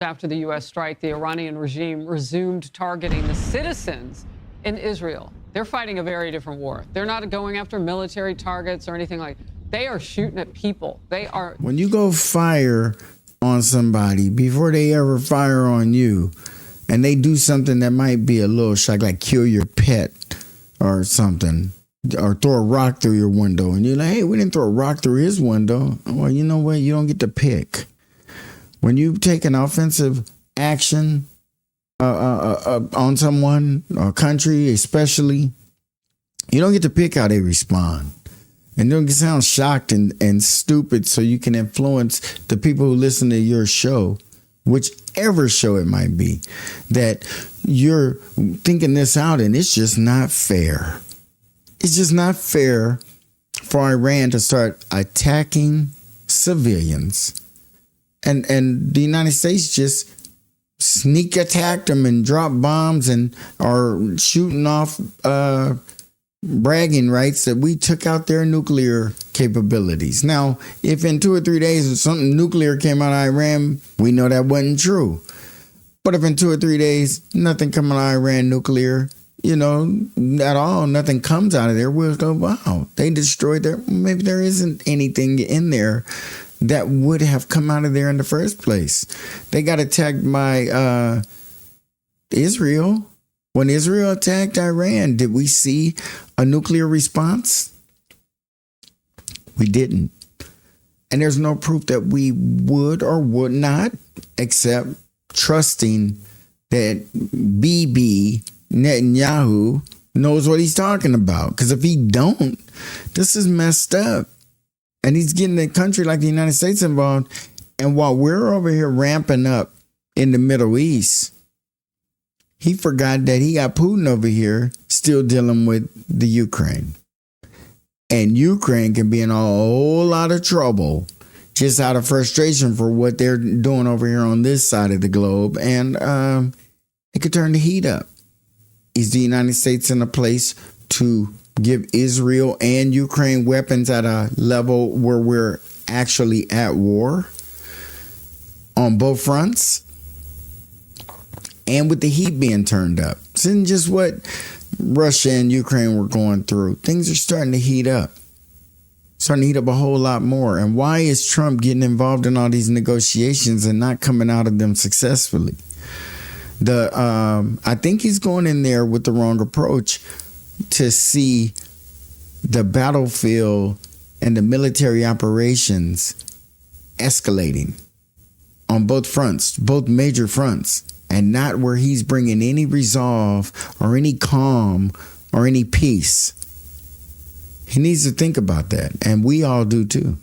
after the U.S. strike, the Iranian regime resumed targeting the citizens in Israel. They're fighting a very different war. They're not going after military targets or anything like that. They are shooting at people. They are. When you go fire on somebody before they ever fire on you, and they do something that might be a little shock, like kill your pet or something, or throw a rock through your window, and you're like, hey, we didn't throw a rock through his window. Well, you know what? You don't get to pick. When you take an offensive action on someone or country, especially, you don't get to pick how they respond. And don't sound shocked and stupid so you can influence the people who listen to your show, whichever show it might be, that you're thinking this out and it's just not fair. It's just not fair for Iran to start attacking civilians. And the United States just sneak attacked them and drop bombs and are shooting off bragging rights that we took out their nuclear capabilities. Now, if in 2 or 3 days something nuclear came out of Iran, we know that wasn't true. But if in 2 or 3 days nothing come out of Iran nuclear, at all, nothing comes out of there, we'll go, wow, they destroyed their, maybe there isn't anything in there that would have come out of there in the first place. They got attacked by Israel. When Israel attacked Iran, did we see a nuclear response? We didn't. And there's no proof that we would or would not, except trusting that Bibi Netanyahu knows what he's talking about. Because if he don't, this is messed up. And he's getting a country like the United States involved. And while we're over here ramping up in the Middle East, he forgot that he got Putin over here still dealing with the Ukraine. And Ukraine can be in a whole lot of trouble just out of frustration for what they're doing over here on this side of the globe. And it could turn the heat up. Is the United States in a place to give Israel and Ukraine weapons at a level where we're actually at war on both fronts? And with the heat being turned up. This isn't just what Russia and Ukraine were going through. Things are starting to heat up. Starting to heat up a whole lot more. And why is Trump getting involved in all these negotiations and not coming out of them successfully? I think he's going in there with the wrong approach to see the battlefield and the military operations escalating on both fronts, both major fronts. And not where he's bringing any resolve or any calm or any peace. He needs to think about that. And we all do too.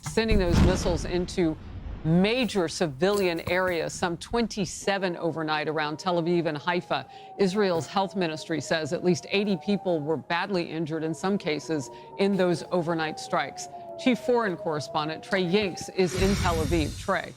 Sending those missiles into major civilian areas, some 27 overnight around Tel Aviv and Haifa. Israel's health ministry says at least 80 people were badly injured in some cases in those overnight strikes. Chief Foreign Correspondent Trey Yingst is in Tel Aviv. Trey.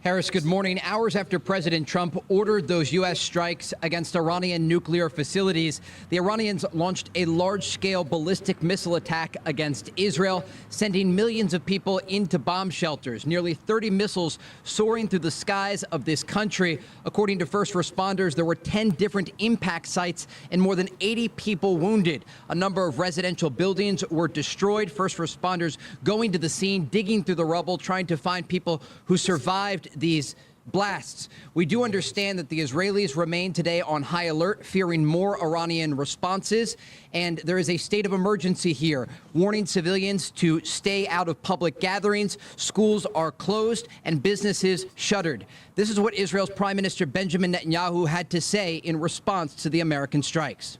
Harris, good morning. Hours after President Trump ordered those U.S. strikes against Iranian nuclear facilities, the Iranians launched a large-scale ballistic missile attack against Israel, sending millions of people into bomb shelters. Nearly 30 missiles soaring through the skies of this country. According to first responders, there were 10 different impact sites and more than 80 people wounded. A number of residential buildings were destroyed. First responders going to the scene, digging through the rubble, trying to find people who survived these blasts. We do understand that the Israelis remain today on high alert, fearing more Iranian responses. And there is a state of emergency here, warning civilians to stay out of public gatherings. Schools are closed and businesses shuttered. This is what Israel's Prime Minister Benjamin Netanyahu had to say in response to the American strikes.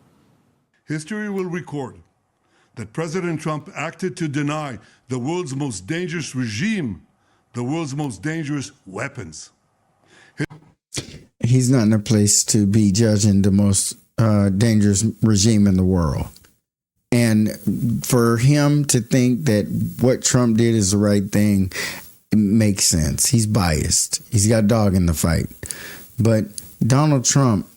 History will record that President Trump acted to deny the world's most dangerous regime the world's most dangerous weapons. He's not in a place to be judging the most dangerous regime in the world. And for him to think that what Trump did is the right thing, it makes sense. He's biased. He's got a dog in the fight. But Donald Trump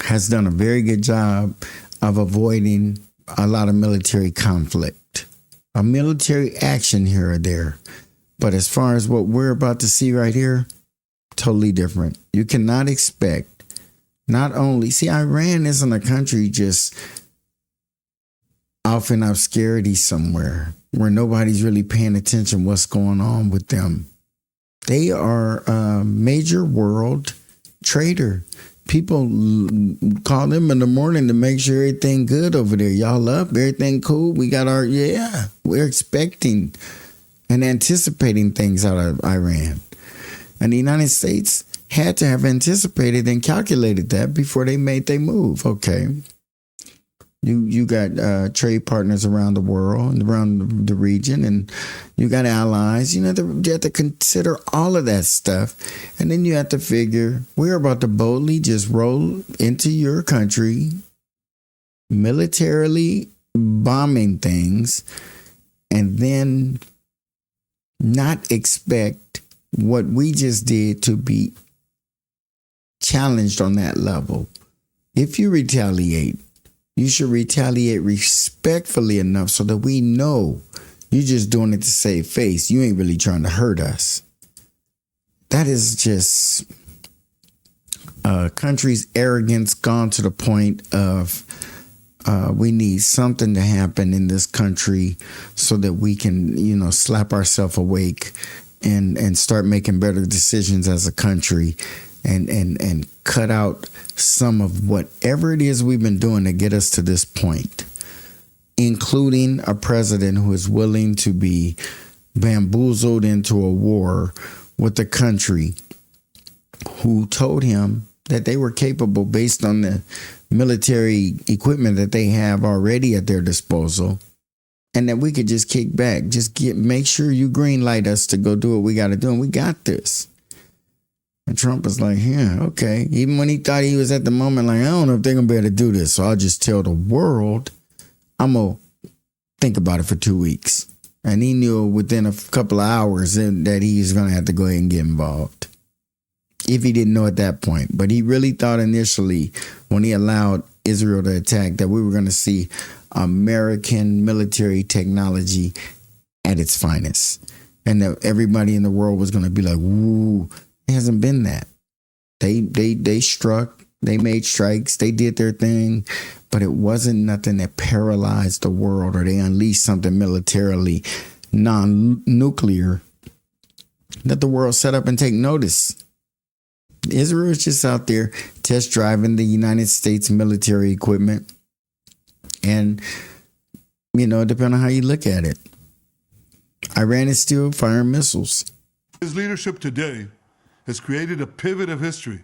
has done a very good job of avoiding a lot of military conflict, a military action here or there. But as far as what we're about to see right here, totally different. You cannot expect not only, see, Iran isn't a country just off in obscurity somewhere where nobody's really paying attention what's going on with them. They are a major world trader. People call them in the morning to make sure everything good over there. Y'all up? Everything cool? We got our, we're expecting and anticipating things out of Iran. And the United States had to have anticipated and calculated that before they made their move. Okay. You got trade partners around the world and around the region, and you got allies. You have to consider all of that stuff. And then you have to figure, we're about to boldly just roll into your country, militarily bombing things, and then not expect what we just did to be challenged on that level. If you retaliate, you should retaliate respectfully enough so that we know you're just doing it to save face. You ain't really trying to hurt us. That is just a country's arrogance gone to the point of we need something to happen in this country so that we can, slap ourselves awake and start making better decisions as a country and cut out some of whatever it is we've been doing to get us to this point, including a president who is willing to be bamboozled into a war with the country who told him that they were capable, based on the military equipment that they have already at their disposal, and that we could just kick back, make sure you green light us to go do what we got to do, and we got this. And Trump was like, yeah, okay. Even when he thought he was at the moment like, I don't know if they're going to be able to do this, so I'll just tell the world I'm going to think about it for 2 weeks. And he knew within a couple of hours that he was going to have to go ahead and get involved, if he didn't know at that point. But he really thought initially, when he allowed Israel to attack, that we were going to see American military technology at its finest, and that everybody in the world was going to be like, woo. It hasn't been that. They struck, they made strikes, they did their thing, but it wasn't nothing that paralyzed the world or they unleashed something militarily non-nuclear that the world set up and take notice. Israel is just out there test driving the United States military equipment. And, depending on how you look at it, Iran is still firing missiles. His leadership today has created a pivot of history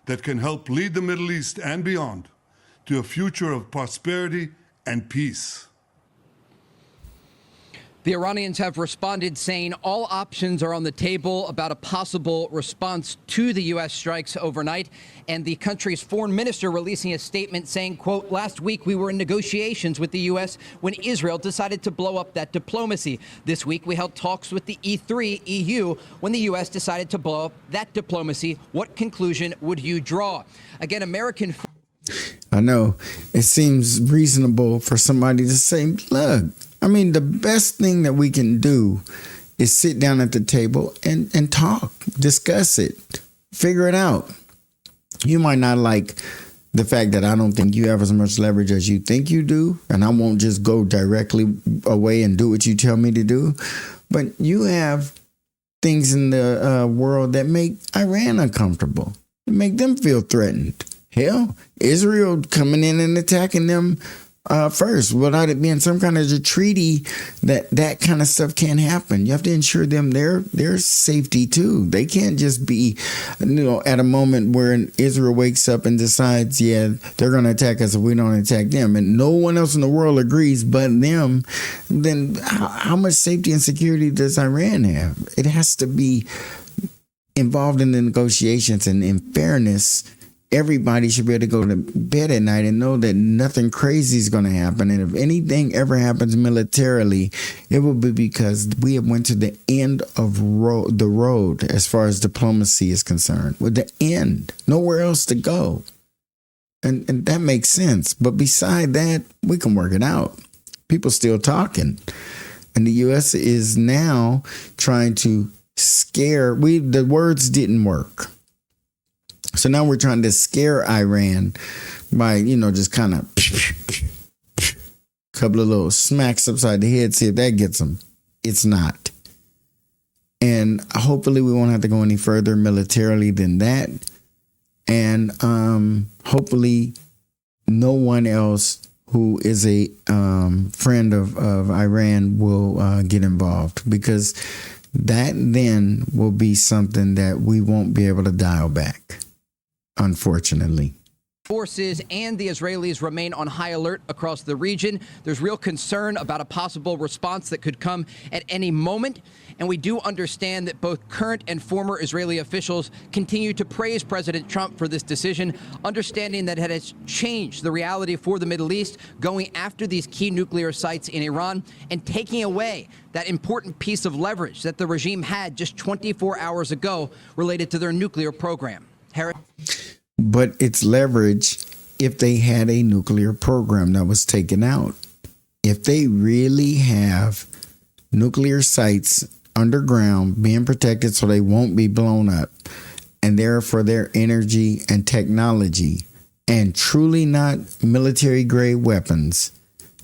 that can help lead the Middle East and beyond to a future of prosperity and peace. The Iranians have responded, saying all options are on the table about a possible response to the U.S. strikes overnight. And the country's foreign minister releasing a statement saying, quote, last week we were in negotiations with the U.S. when Israel decided to blow up that diplomacy. This week we held talks with the E3 EU when the U.S. decided to blow up that diplomacy. What conclusion would you draw? Again, American... I know it seems reasonable for somebody to say, look, the best thing that we can do is sit down at the table and talk, discuss it, figure it out. You might not like the fact that I don't think you have as much leverage as you think you do, and I won't just go directly away and do what you tell me to do. But you have things in the world that make Iran uncomfortable, make them feel threatened. Hell, Israel coming in and attacking them first, without it being some kind of a treaty, that kind of stuff can't happen. You have to ensure them their safety too. They can't just be, at a moment where Israel wakes up and decides, yeah, they're going to attack us if we don't attack them, and no one else in the world agrees but them. Then how much safety and security does Iran have? It has to be involved in the negotiations, and in fairness, everybody should be able to go to bed at night and know that nothing crazy is going to happen. And if anything ever happens militarily, it will be because we have went to the end of the road as far as diplomacy is concerned. With the end, nowhere else to go. And that makes sense. But beside that, we can work it out. People still talking. And the U.S. is now trying to scare. The words didn't work. So now we're trying to scare Iran by, just kind of couple of little smacks upside the head, see if that gets them. It's not. And hopefully we won't have to go any further militarily than that. And hopefully no one else who is a friend of Iran will get involved, because that then will be something that we won't be able to dial back, unfortunately. Forces and the Israelis remain on high alert across the region. There's real concern about a possible response that could come at any moment. And we do understand that both current and former Israeli officials continue to praise President Trump for this decision, understanding that it has changed the reality for the Middle East, going after these key nuclear sites in Iran and taking away that important piece of leverage that the regime had just 24 hours ago related to their nuclear program. Harris? But it's leverage if they had a nuclear program that was taken out. If they really have nuclear sites underground being protected so they won't be blown up, and they're for their energy and technology and truly not military grade weapons,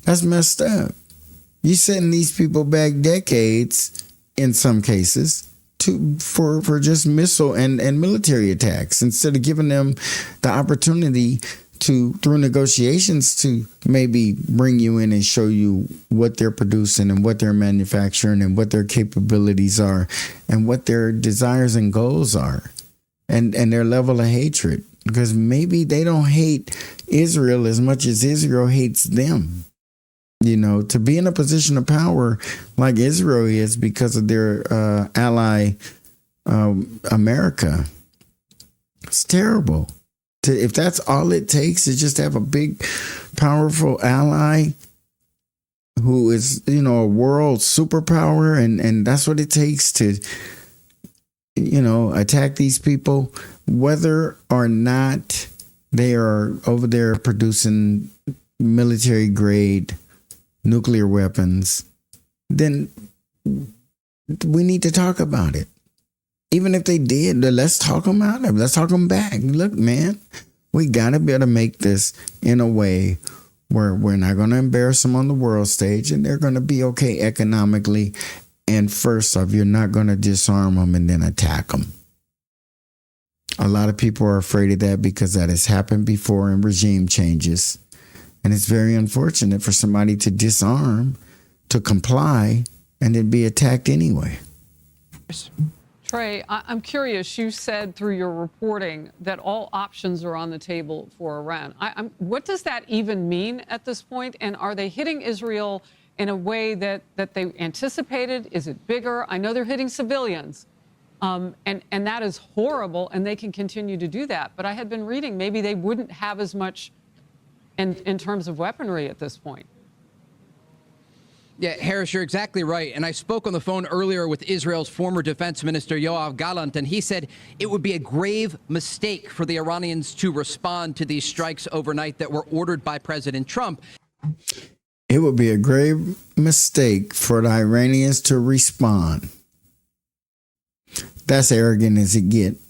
that's messed up. You're setting these people back decades in some cases for just missile and military attacks, instead of giving them the opportunity to, through negotiations, to maybe bring you in and show you what they're producing and what they're manufacturing and what their capabilities are and what their desires and goals are, and their level of hatred, because maybe they don't hate Israel as much as Israel hates them. To be in a position of power like Israel is because of their ally, America. It's terrible. If that's all it takes is just to have a big, powerful ally who is, a world superpower, and that's what it takes to, attack these people, whether or not they are over there producing military grade nuclear weapons, then we need to talk about it. Even if they did, let's talk them out of it. Let's talk them back. Look, man, we got to be able to make this in a way where we're not going to embarrass them on the world stage, and they're going to be okay economically. And first off, you're not going to disarm them and then attack them. A lot of people are afraid of that because that has happened before in regime changes. And it's very unfortunate for somebody to disarm, to comply, and then be attacked anyway. Trey, I'm curious. You said through your reporting that all options are on the table for Iran. What does that even mean at this point? And are they hitting Israel in a way that they anticipated? Is it bigger? I know they're hitting civilians, and that is horrible, and they can continue to do that. But I had been reading maybe they wouldn't have as much in terms of weaponry at this point. Yeah, Harris, you're exactly right. And I spoke on the phone earlier with Israel's former defense minister, Yoav Gallant, and he said it would be a grave mistake for the Iranians to respond to these strikes overnight that were ordered by President Trump. It would be a grave mistake for the Iranians to respond. That's arrogant as it gets.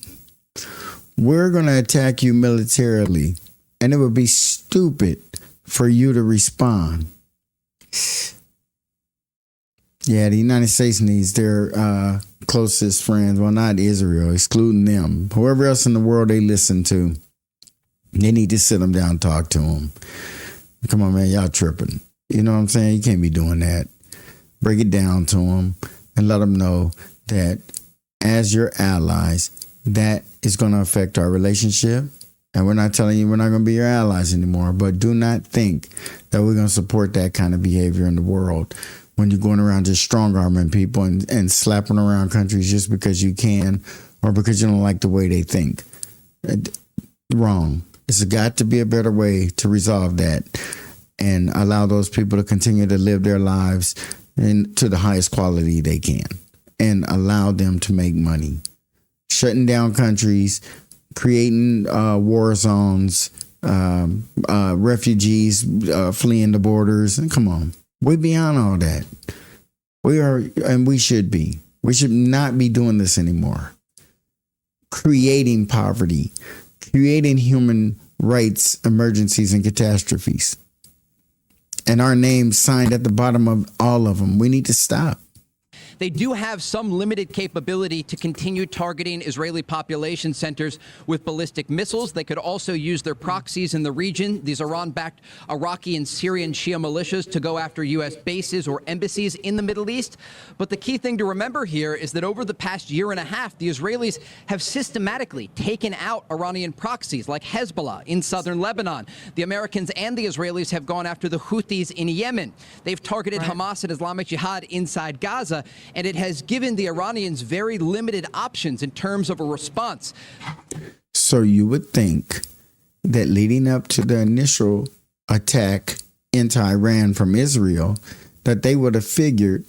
We're going to attack you militarily, and it would be stupid for you to respond. Yeah, the United States needs their closest friends. Well, not Israel, excluding them. Whoever else in the world they listen to, they need to sit them down and talk to them. Come on, man, y'all tripping. You know what I'm saying? You can't be doing that. Break it down to them and let them know that as your allies, that is going to affect our relationship. And we're not telling you we're not going to be your allies anymore, but do not think that we're going to support that kind of behavior in the world when you're going around just strong-arming people and slapping around countries just because you can or because you don't like the way they think. Wrong. It's got to be a better way to resolve that and allow those people to continue to live their lives to the highest quality they can and allow them to make money. Shutting down countries, creating war zones, refugees fleeing the borders. And come on, we're beyond all that. We are, and we should be. We should not be doing this anymore. Creating poverty, creating human rights emergencies and catastrophes. And our names signed at the bottom of all of them. We need to stop. They do have some limited capability to continue targeting Israeli population centers with ballistic missiles. They could also use their proxies in the region, these Iran-backed Iraqi and Syrian Shia militias, to go after U.S. bases or embassies in the Middle East. But the key thing to remember here is that over the past year and a half, the Israelis have systematically taken out Iranian proxies like Hezbollah in southern Lebanon. The Americans and the Israelis have gone after the Houthis in Yemen. They've targeted Hamas and Islamic Jihad inside Gaza. And it has given the Iranians very limited options in terms of a response. So you would think that leading up to the initial attack into Iran from Israel, that they would have figured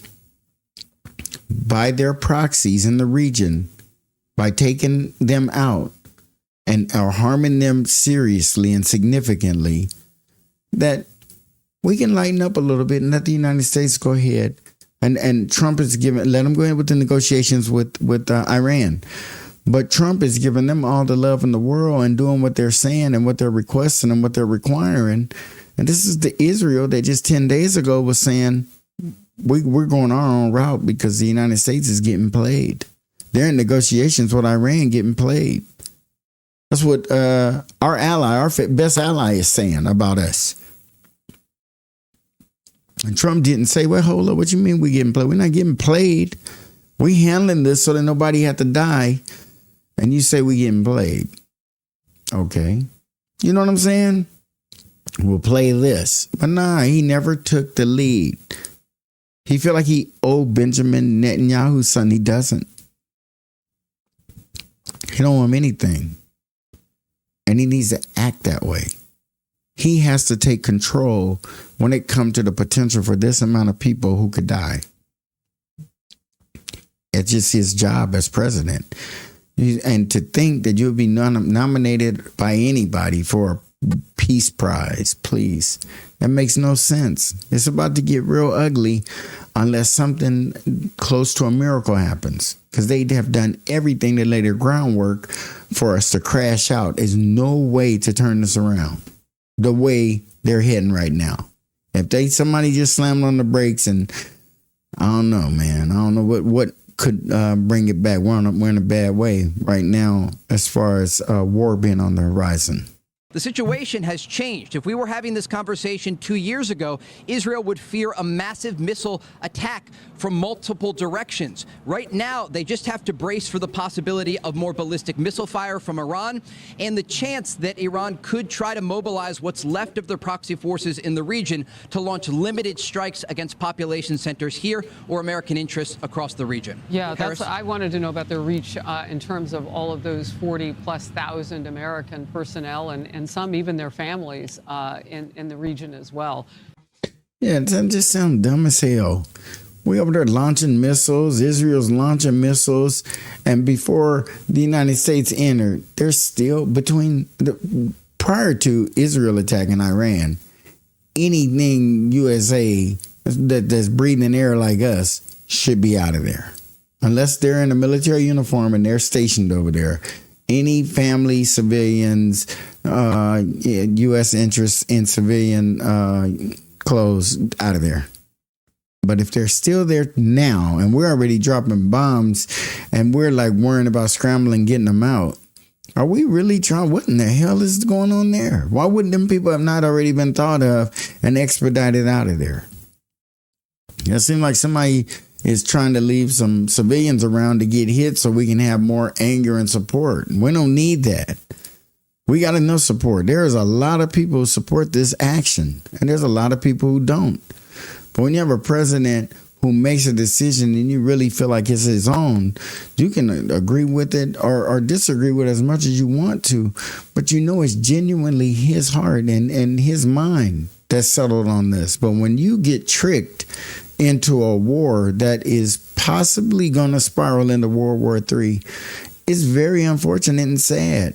by their proxies in the region, by taking them out and or harming them seriously and significantly, that we can lighten up a little bit and let the United States go ahead. And Trump is giving, let them go ahead with the negotiations with Iran. But Trump is giving them all the love in the world and doing what they're saying and what they're requesting and what they're requiring. And this is the Israel that just 10 days ago was saying, we're going our own route because the United States is getting played. They're in negotiations with Iran getting played. That's what our ally, our best ally, is saying about us. And Trump didn't say, well, hold up, what you mean we getting played? We're not getting played. We handling this so that nobody had to die. And you say we getting played. Okay. You know what I'm saying? We'll play this. But nah, he never took the lead. He feel like he owed Benjamin Netanyahu's son. He doesn't. He don't owe him anything. And he needs to act that way. He has to take control when it comes to the potential for this amount of people who could die. It's just his job as president. And to think that you'll be nominated by anybody for a peace prize, please, that makes no sense. It's about to get real ugly unless something close to a miracle happens, because they have done everything to lay their groundwork for us to crash out. There's no way to turn this around the way they're heading right now. If somebody just slammed on the brakes, and I don't know, man. I don't know what could bring it back. We're in a bad way right now as far as war being on the horizon. The situation has changed. If we were having this conversation 2 years ago, Israel would fear a massive missile attack from multiple directions. Right now, they just have to brace for the possibility of more ballistic missile fire from Iran and the chance that Iran could try to mobilize what's left of their proxy forces in the region to launch limited strikes against population centers here or American interests across the region. Yeah, Harris? I wanted to know about their reach in terms of all of those 40,000+ American personnel and some even their families in the region as well. Yeah, it just sounds dumb as hell. We over there launching missiles. Israel's launching missiles. And before the United States entered, they're still prior to Israel attacking Iran, anything USA that's breathing air like us should be out of there. Unless they're in a military uniform and they're stationed over there. Any family, civilians, U.S. interests in civilian clothes, out of there. But if they're still there now and we're already dropping bombs and we're like worrying about scrambling, getting them out, are we really trying? What in the hell is going on there? Why wouldn't them people have not already been thought of and expedited out of there? It seems like somebody is trying to leave some civilians around to get hit so we can have more anger and support. We don't need that. We got enough support. There's a lot of people who support this action, and there's a lot of people who don't. But when you have a president who makes a decision and you really feel like it's his own, you can agree with it or disagree with it as much as you want to, but you know it's genuinely his heart and his mind that's settled on this. But when you get tricked into a war that is possibly going to spiral into World War III, it's very unfortunate and sad.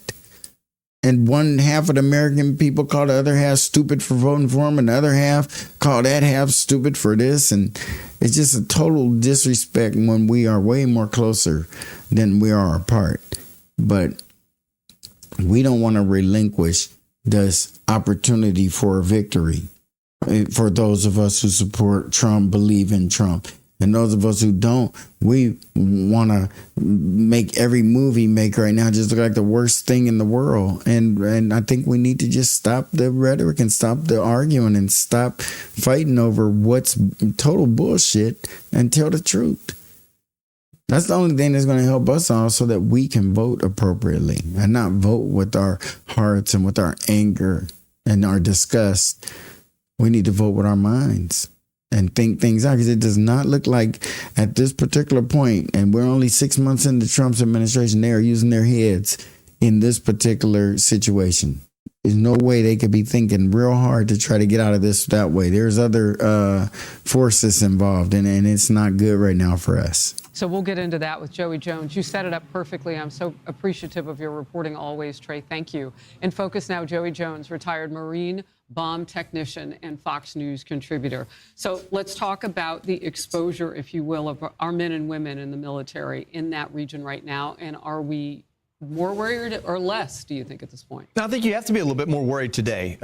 And one half of the American people call the other half stupid for voting for him, and the other half call that half stupid for this. And it's just a total disrespect when we are way more closer than we are apart. But we don't want to relinquish this opportunity for a victory for those of us who support Trump, believe in Trump. And those of us who don't, we want to make every move he make right now just look like the worst thing in the world. And I think we need to just stop the rhetoric and stop the arguing and stop fighting over what's total bullshit and tell the truth. That's the only thing that's going to help us all so that we can vote appropriately and not vote with our hearts and with our anger and our disgust. We need to vote with our minds and think things out, because it does not look like at this particular point, and we're only 6 months into Trump's administration, they are using their heads in this particular situation. There's no way they could be thinking real hard to try to get out of this that way. There's other forces involved, and it's not good right now for us. So we'll get into that with Joey Jones. You set it up perfectly. I'm so appreciative of your reporting always, Trey. Thank you. In focus now, Joey Jones, retired Marine bomb technician and Fox News contributor. So let's talk about the exposure, if you will, of our men and women in the military in that region right now. And are we more worried or less, do you think, at this point? I think you have to be a little bit more worried today.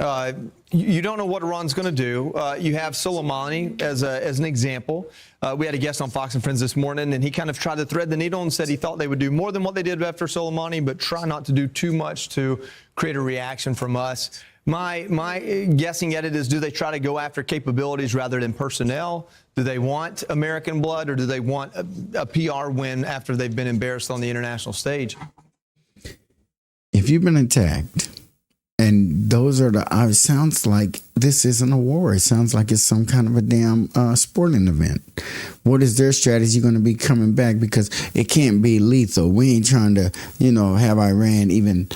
You don't know what Iran's going to do. You have Soleimani as an example. We had a guest on Fox and Friends this morning, and he kind of tried to thread the needle and said he thought they would do more than what they did after Soleimani, but try not to do too much to create a reaction from us. My guessing at it is, do they try to go after capabilities rather than personnel? Do they want American blood, or do they want a PR win after they've been embarrassed on the international stage? If you've been attacked, and those are it sounds like this isn't a war. It sounds like it's some kind of a damn sporting event. What is their strategy going to be coming back? Because it can't be lethal. We ain't trying to, have Iran even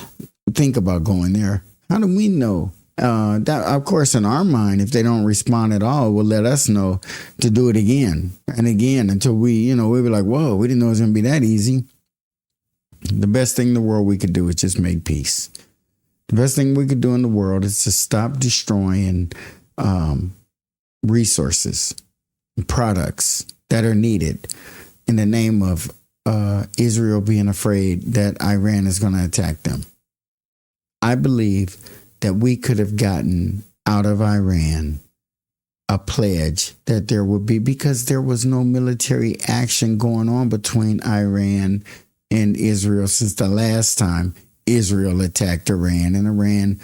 think about going there. How do we know? That, of course, in our mind, if they don't respond at all, will let us know to do it again and again until we be like, whoa, we didn't know it was going to be that easy. The best thing in the world we could do is just make peace. The best thing we could do in the world is to stop destroying resources, products that are needed in the name of Israel being afraid that Iran is going to attack them. I believe that we could have gotten out of Iran a pledge that there would be, because there was no military action going on between Iran and Israel since the last time Israel attacked Iran, and Iran,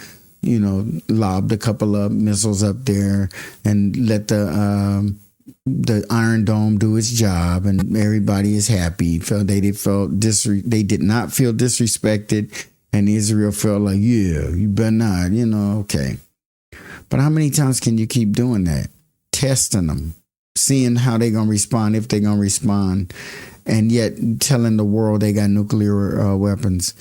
lobbed a couple of missiles up there and let the Iron Dome do its job, and everybody is happy. They did not feel disrespected, and Israel felt like, yeah, you better not, okay. But how many times can you keep doing that? Testing them, seeing how they're going to respond, if they're going to respond, and yet telling the world they got nuclear weapons.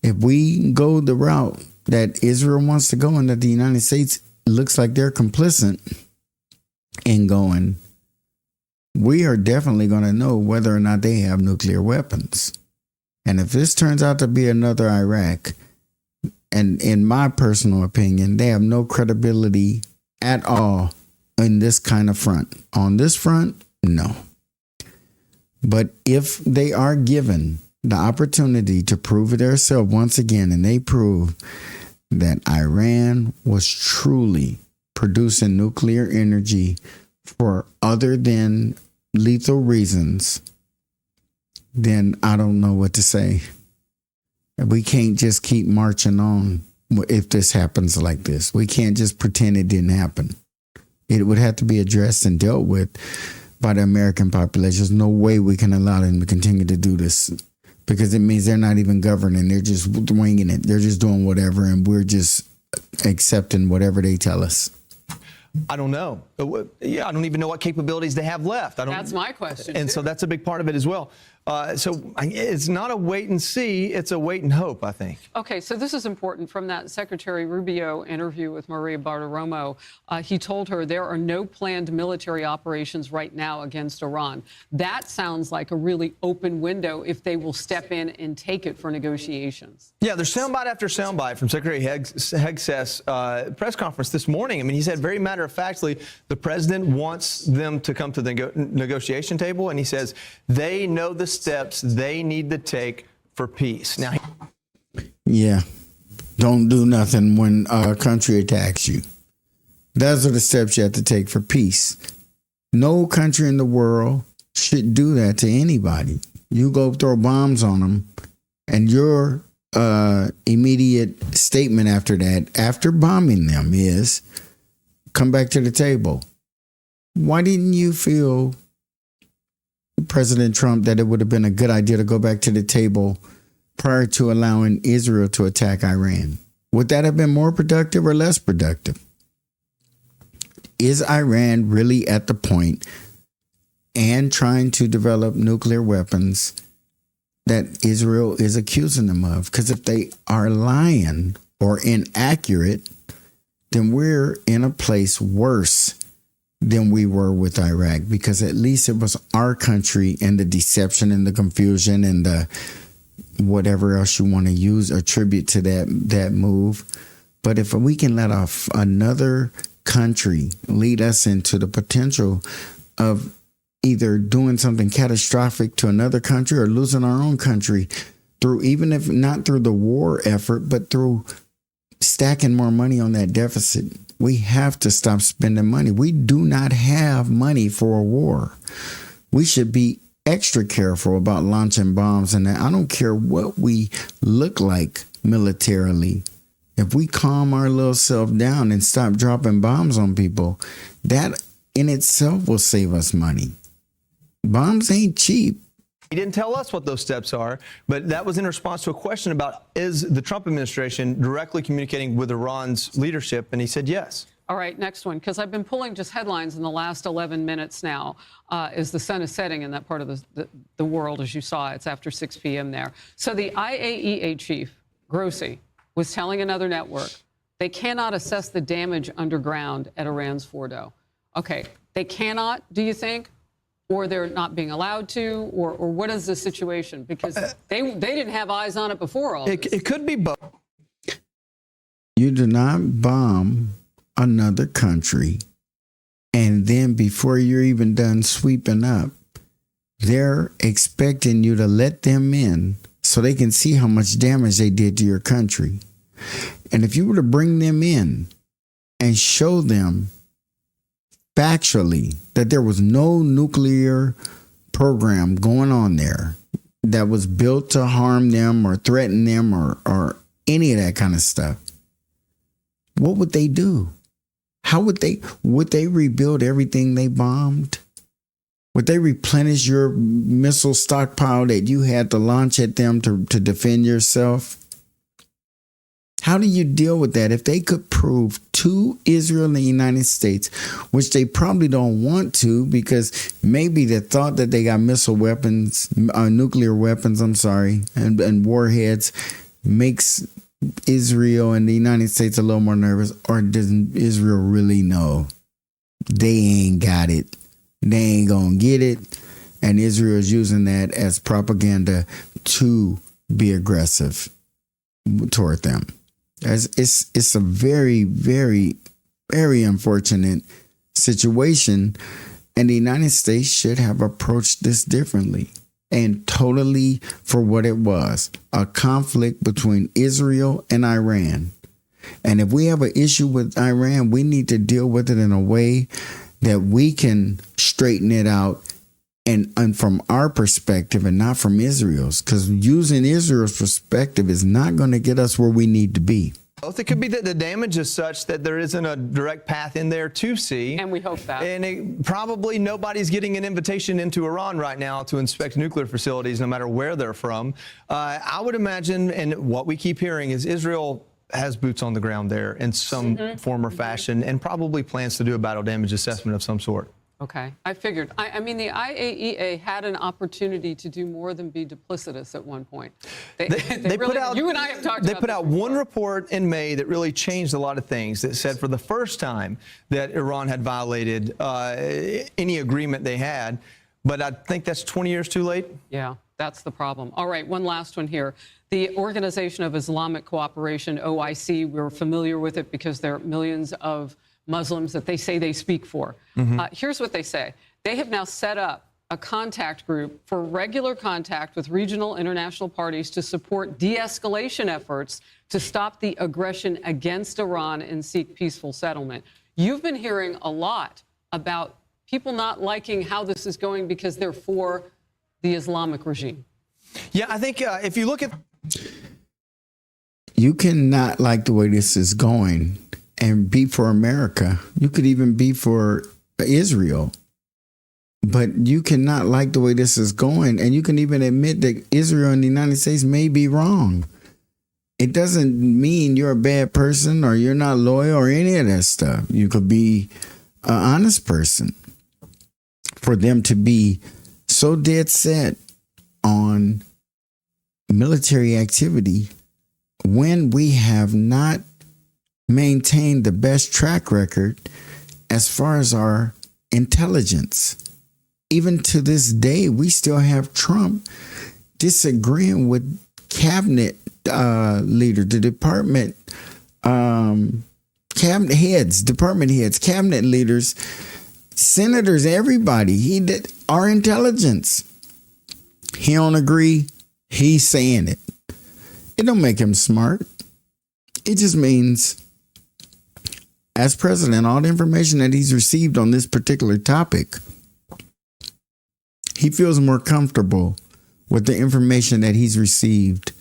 If we go the route that Israel wants to go and that the United States looks like they're complicit in going, we are definitely going to know whether or not they have nuclear weapons. And if this turns out to be another Iraq, and in my personal opinion, they have no credibility at all in this kind of front. On this front, no. But if they are given the opportunity to prove themselves once again, and they prove that Iran was truly producing nuclear energy for other than lethal reasons, then I don't know what to say. We can't just keep marching on if this happens like this. We can't just pretend it didn't happen. It would have to be addressed and dealt with by the American population. There's no way we can allow them to continue to do this, because it means they're not even governing. They're just winging it. They're just doing whatever, and we're just accepting whatever they tell us. I don't know. I don't even know what capabilities they have left. That's my question. And so that's a big part of it as well. So it's not a wait and see, it's a wait and hope, I think. Okay, so this is important from that Secretary Rubio interview with Maria Bartiromo. He told her there are no planned military operations right now against Iran. That sounds like a really open window if they will step in and take it for negotiations. Yeah, there's soundbite after soundbite from Secretary Hegseth's press conference this morning. I mean, he said very matter-of-factly the president wants them to come to the negotiation table, and he says they know the steps they need to take for peace. Now, Yeah. Don't do nothing when a country attacks you. Those are the steps you have to take for peace. No country in the world should do that to anybody. You go throw bombs on them, and your immediate statement after that, after bombing them, is come back to the table. Why didn't you feel, President Trump, that it would have been a good idea to go back to the table prior to allowing Israel to attack Iran? Would that have been more productive or less productive? Is Iran really at the point and trying to develop nuclear weapons that Israel is accusing them of? Because if they are lying or inaccurate, then we're in a place worse than we were with Iraq, because at least it was our country, and the deception and the confusion and the whatever else you want to use, attribute to that move. But if we can let off another country lead us into the potential of either doing something catastrophic to another country or losing our own country through, even if not through the war effort, but through stacking more money on that deficit. We have to stop spending money. We do not have money for a war. We should be extra careful about launching bombs. And I don't care what we look like militarily. If we calm our little self down and stop dropping bombs on people, that in itself will save us money. Bombs ain't cheap. he didn't tell us what those steps are, but that was in response to a question about, is the Trump administration directly communicating with Iran's leadership? And he said yes. All right, next one, because I've been pulling just headlines in the last 11 minutes now as the sun is setting in that part of the world, as you saw. It's after 6 p.m. there. So the IAEA chief, Grossi, was telling another network they cannot assess the damage underground at Iran's Fordo. Okay, they cannot, do you think? Or they're not being allowed to? Or what is the situation? Because they didn't have eyes on it before all this. It could be both. You do not bomb another country, and then before you're even done sweeping up, they're expecting you to let them in so they can see how much damage they did to your country. And if you were to bring them in and show them factually that there was no nuclear program going on there that was built to harm them or threaten them or any of that kind of stuff, what would they do? How would they rebuild everything they bombed? Would they replenish your missile stockpile that you had to launch at them to defend yourself? How do you deal with that? If they could prove to Israel and the United States, which they probably don't want to, because maybe the thought that they got missile weapons, nuclear weapons, and warheads makes Israel and the United States a little more nervous, or doesn't Israel really know they ain't got it? They ain't gonna get it, and Israel is using that as propaganda to be aggressive toward them. It's a very, very, very unfortunate situation, and the United States should have approached this differently and totally for what it was, a conflict between Israel and Iran. And if we have an issue with Iran, we need to deal with it in a way that we can straighten it out and from our perspective and not from Israel's, because using Israel's perspective is not going to get us where we need to be. It could be that the damage is such that there isn't a direct path in there to see. And we hope that. And probably nobody's getting an invitation into Iran right now to inspect nuclear facilities, no matter where they're from. I would imagine, and what we keep hearing is Israel has boots on the ground there in some form or fashion, and probably plans to do a battle damage assessment of some sort. Okay, I figured. I mean, the IAEA had an opportunity to do more than be duplicitous at one point. They They really, put out, you and I have talked they about put this out before. one report in May that really changed a lot of things, that said for the first time that Iran had violated any agreement they had. But I think that's 20 years too late. Yeah, that's the problem. All right, one last one here. The Organization of Islamic Cooperation, OIC, we're familiar with it because there are millions of Muslims that they say they speak for. Here's what they say. They have now set up a contact group for regular contact with regional international parties to support de-escalation efforts to stop the aggression against Iran and seek peaceful settlement. You've been hearing a lot about people not liking how this is going because they're for the Islamic regime. Yeah, I think if you look at... You cannot like the way this is going and be for America. You could even be for Israel. But you cannot like the way this is going. And you can even admit that Israel and the United States may be wrong. It doesn't mean you're a bad person or you're not loyal or any of that stuff. You could be an honest person. For them to be so dead set on military activity when we have not maintained the best track record as far as our intelligence. Even to this day, we still have Trump disagreeing with cabinet leader, the department cabinet heads, cabinet leaders, senators, everybody. He did our intelligence. He don't agree. He's saying it. It don't make him smart. It just means, as president, all the information that he's received on this particular topic, he feels more comfortable with the information that he's received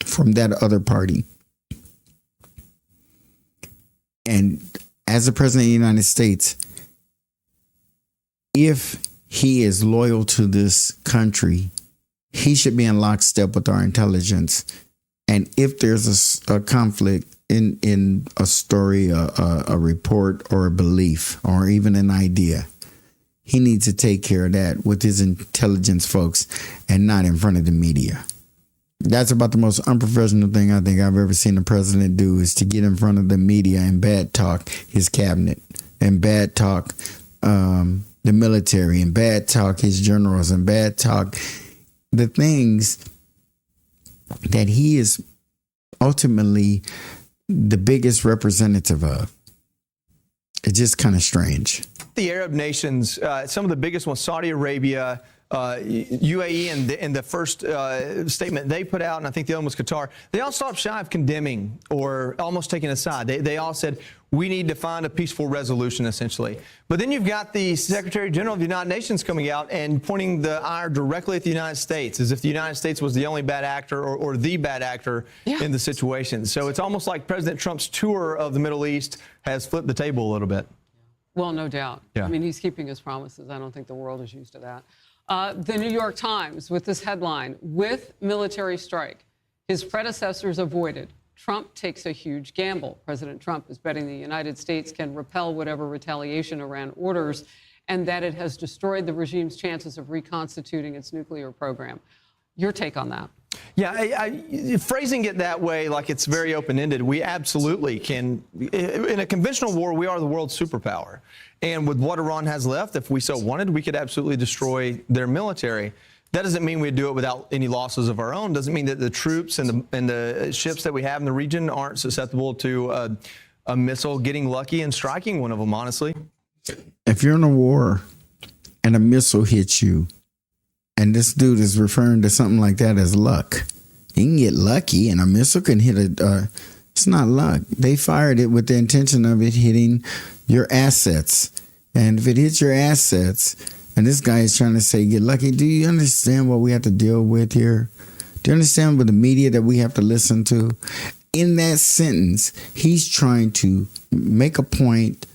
from that other party. And as the president of the United States, if he is loyal to this country, he should be in lockstep with our intelligence. And if there's a conflict in a story, a report, or a belief, or even an idea, he needs to take care of that with his intelligence folks and not in front of the media. That's about the most unprofessional thing I think I've ever seen a president do, is to get in front of the media and bad talk his cabinet and bad talk the military and bad talk his generals and bad talk the things that he is ultimately the biggest representative of. It's just kind of strange. The Arab nations, some of the biggest ones, Saudi Arabia, UAE, and the first statement they put out, and I think the other one was Qatar, they all stopped shy of condemning or almost taking a side. They all said, we need to find a peaceful resolution, essentially. But then you've got the Secretary General of the United Nations coming out and pointing the ire directly at the United States, as if the United States was the only bad actor or the bad actor in the situation. So it's almost like President Trump's tour of the Middle East has flipped the table a little bit. Well, no doubt. Yeah. I mean, he's keeping his promises. I don't think the world is used to that. The New York Times with this headline, with military strike, his predecessors avoided. Trump takes a huge gamble. President Trump is betting the United States can repel whatever retaliation Iran orders, and that it has destroyed the regime's chances of reconstituting its nuclear program. Your take on that? Yeah, phrasing it that way, like it's very open-ended, we absolutely can. In a conventional war, we are the world's superpower. And with what Iran has left, if we so wanted, we could absolutely destroy their military. That doesn't mean we'd do it without any losses of our own. Doesn't mean that the troops and the ships that we have in the region aren't susceptible to a missile getting lucky and striking one of them, honestly. If you're in a war and a missile hits you, and this dude is referring to something like that as luck, you can get lucky and a missile can hit it's not luck. They fired it with the intention of it hitting your assets. And if it hits your assets, and this guy is trying to say, get lucky, do you understand what we have to deal with here? Do you understand what the media that we have to listen to? In that sentence, he's trying to make a point,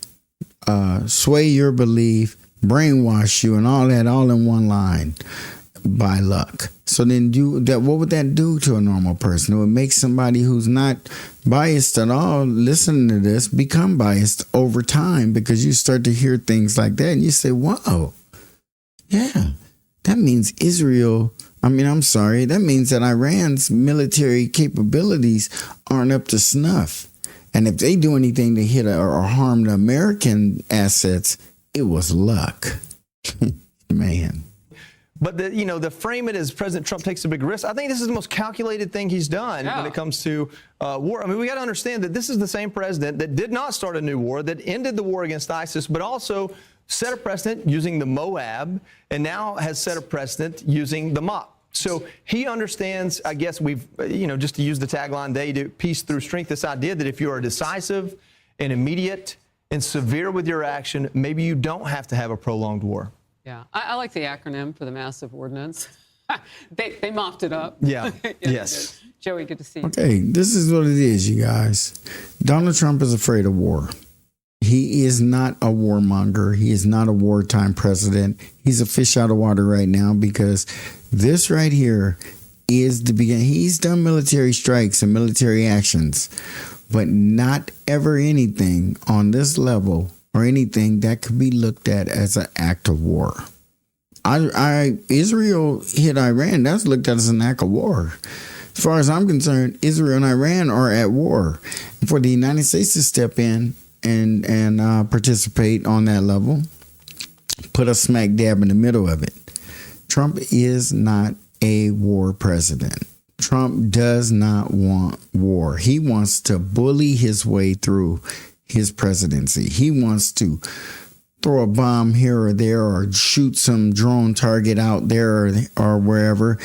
sway your belief, brainwash you, and all that, all in one line. by luck. So then what would that do to a normal person? It would make somebody who's not biased at all listening to this become biased over time, because you start to hear things like that and you say, whoa, yeah, that means that means that Iran's military capabilities aren't up to snuff. And if they do anything to hit or harm the American assets, it was luck. Man. But the frame it as President Trump takes a big risk. I think this is the most calculated thing he's done when it comes to war. I mean, we got to understand that this is the same president that did not start a new war, that ended the war against ISIS, but also set a precedent using the Moab, and now has set a precedent using the Mop. So he understands, I guess we've, just to use the tagline, they do peace through strength, this idea that if you are decisive and immediate and severe with your action, maybe you don't have to have a prolonged war. Yeah, I like the acronym for the massive ordinance. They mopped it up. Yeah, yes. Joey, good to see you. Okay, this is what it is, you guys. Donald Trump is afraid of war. He is not a warmonger. He is not a wartime president. He's a fish out of water right now, because this right here is the beginning. He's done military strikes and military actions, but not ever anything on this level or anything that could be looked at as an act of war. Israel hit Iran. That's looked at as an act of war. As far as I'm concerned, Israel and Iran are at war. For the United States to step in and participate on that level, put us smack dab in the middle of it. Trump is not a war president. Trump does not want war. He wants to bully his way through his presidency. He wants to throw a bomb here or there, or shoot some drone target out there or wherever,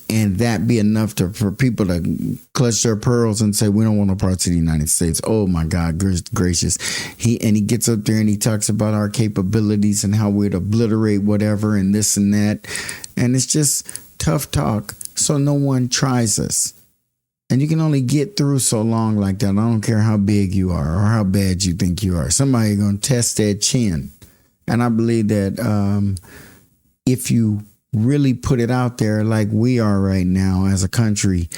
and that be enough for people to clutch their pearls and say, we don't want no parts of the United States. Oh my God, gracious. He gets up there and he talks about our capabilities and how we'd obliterate whatever and this and that. And it's just tough talk. So no one tries us. And you can only get through so long like that. I don't care how big you are or how bad you think you are. Somebody's going to test that chin. And I believe that if you really put it out there like we are right now as a country,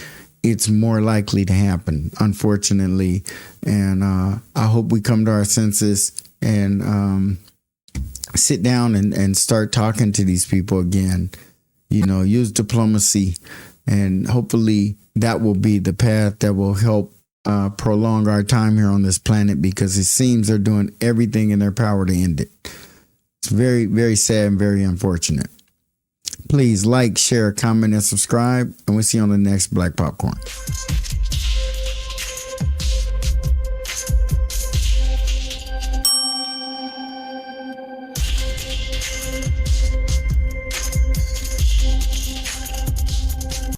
it's more likely to happen, unfortunately. And I hope we come to our senses and sit down and start talking to these people again. Use diplomacy, and hopefully that will be the path that will help prolong our time here on this planet, because it seems they're doing everything in their power to end it. It's very, very sad and very unfortunate. Please like, share, comment, and subscribe, and we'll see you on the next Black Popcorn.